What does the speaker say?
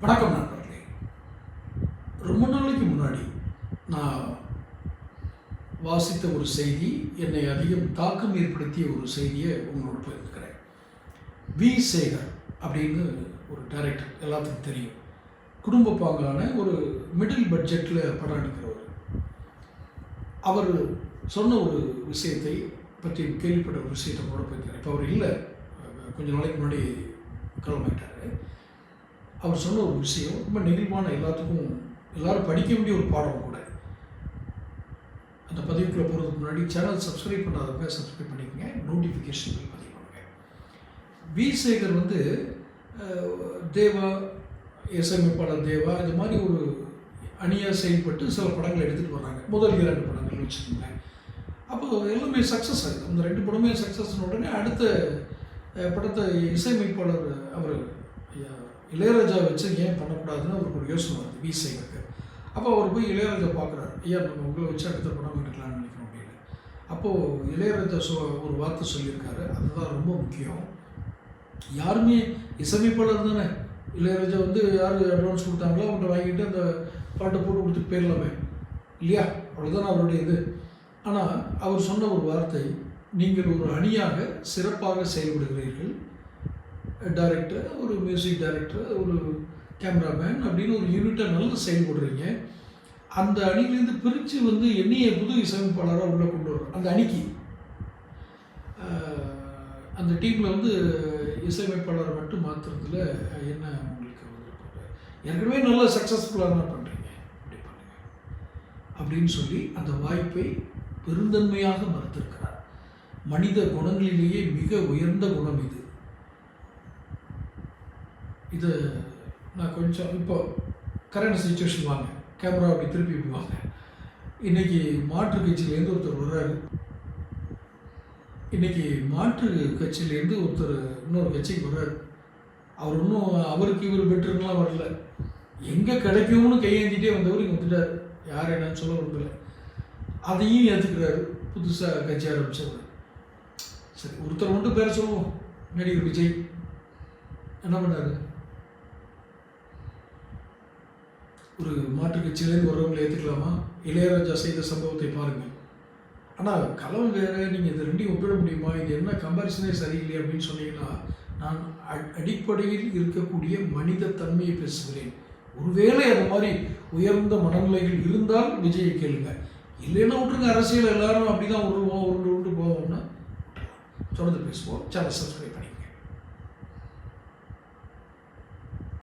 வணக்கம் நண்பர்களே. ரொம்ப நாளைக்கு முன்னாடி நான் வாசித்த ஒரு செய்தி என்னை அதிகம் தாக்கம் ஏற்படுத்திய ஒரு செய்தியை உங்களோட பகிர்ந்துக்கிறேன். வி சேகர் அப்படின்னு ஒரு டைரக்டர், எல்லாத்துக்கும் தெரியும். குடும்ப பாங்கான ஒரு மிடில் பட்ஜெட்டில் படம் எடுக்கிறவர். அவர் சொன்ன ஒரு விஷயத்தை பற்றி கேள்விப்பட்ட ஒரு விஷயத்தை கூட பகிர்ந்துக்கிறேன். இப்போ அவர் இல்லை, கொஞ்சம் நாளைக்கு முன்னாடி கிளம்பிட்டார். அவர் சொன்ன ஒரு விஷயம் ரொம்ப நெகிழ்வான, எல்லாரும் படிக்க வேண்டிய ஒரு பாடம் கூட. அந்த பதிவுக்குள்ளே போகிறதுக்கு முன்னாடி சேனல் சப்ஸ்கிரைப் பண்ணாதவங்க சப்ஸ்கிரைப் பண்ணிக்கோங்க, நோட்டிஃபிகேஷன் பதிவு பண்ணுங்கள். வி சேகர் தேவா, இசையமைப்பாளர் தேவா, இது மாதிரி ஒரு அணியாக செயல்பட்டு சில படங்கள் எடுத்துகிட்டு வர்றாங்க. முதல் 2 படங்கள் வச்சுக்கோங்களேன். அப்போ எல்லாமே சக்ஸஸ் ஆகுது. அந்த 2 படமே சக்ஸஸ்ன உடனே அடுத்த படத்தை இசையமைப்பாளர் அவர் இளையராஜா வச்சு ஏன் பண்ணக்கூடாதுன்னு அவருக்கு ஒரு யோசனை வருது வி சேகருக்கு. அப்போ அவர் போய் இளையராஜா பார்க்குறாரு. ஐயா, நம்ம உங்களை வச்சு அடுத்த படம் எடுக்கலாம்னு நினைக்கிறோம் அப்படின்னு. அப்போது இளையராஜா ஒரு வார்த்தை சொல்லியிருக்காரு, அதுதான் ரொம்ப முக்கியம். யாருமே இசையமைப்பாளர் தானே. இளையராஜா யார் அட்வான்ஸ் கொடுத்தாங்களோ அவங்கள்ட்ட வாங்கிட்டு அந்த பாட்டை போட்டு கொடுத்துட்டு போயிடலாமே இல்லையா, அவ்வளோதானே அவருடைய இது. ஆனால் அவர் சொன்ன ஒரு வார்த்தை, நீங்கள் ஒரு அணியாக சிறப்பாக செயல்படுகிறீர்கள். டைரக்டர், ஒரு மியூசிக் டைரக்டர், ஒரு கேமராமேன் அப்படின்னு ஒரு யூனிட்டாக நல்லா செயல்படுறீங்க. அந்த அணிலேருந்து பிரித்து என்னைய புது இசையமைப்பாளராக உள்ளே கொண்டு வரும். அந்த அணிக்கு அந்த டீமில் இசையமைப்பாளரை மட்டும் மாற்றுறதுல என்ன உங்களுக்கு ஏற்கனவே நல்லா சக்ஸஸ்ஃபுல்லாக தான் பண்ணுறீங்க, அப்படி பண்ணுங்க அப்படின்னு சொல்லி அந்த வாய்ப்பை பெருந்தன்மையாக மறுத்திருக்கிறார். மனித குணங்களிலேயே மிக உயர்ந்த குணம் இது. இது நான் கொஞ்சம் இப்போ கரண்ட் சுச்சுவேஷன் வாங்க, கேமரா அப்படி திருப்பி விடுவாங்க. இன்றைக்கி மாற்று கட்சியிலேருந்து ஒருத்தர் வர்றாரு. இன்றைக்கி மாற்று கட்சியிலேருந்து ஒருத்தர் இன்னொரு கட்சிக்கு வர்றாரு. அவர் இன்னும் அவருக்கு இவர் பெட்டர்லாம் வரல. எங்கே கிடைக்கும்னு கையேந்திட்டே வந்தவர் இங்கே வந்துட்டார். யார் என்னன்னு சொல்ல விரும்பலை. அதையும் ஏற்றுக்கிறாரு. புதுசாக கட்சி ஆரம்பிச்சவர். சரி, ஒருத்தர் மட்டும் பேர் சொல்லுவோம். நடிகர் விஜய் என்ன பண்ணார்? ஒரு மாற்று கட்சியிலேருந்து வர்றவங்களை ஏற்றுக்கலாமா? இளையராஜா செய்த சம்பவத்தை பாருங்கள். ஆனால் களம் வேறு, நீங்கள் இது ரெண்டையும் ஒப்பிட முடியுமா? இது என்ன கம்பேரிசனே சரியில்லை அப்படின்னு சொன்னீங்கன்னா, நான் அடிப்படையில் இருக்கக்கூடிய மனித தன்மையை பேசுகிறேன். ஒருவேளை அந்த மாதிரி உயர்ந்த மனநிலைகள் இருந்தால் விஜயை கேளுங்க. இல்லைன்னா விட்டுருங்க. அரசியல் எல்லாரும் அப்படி தான் உருண்டு போவோம்னா தொடர்ந்து பேசுவோம். சேனல் சப்ஸ்கிரைப் பண்ணி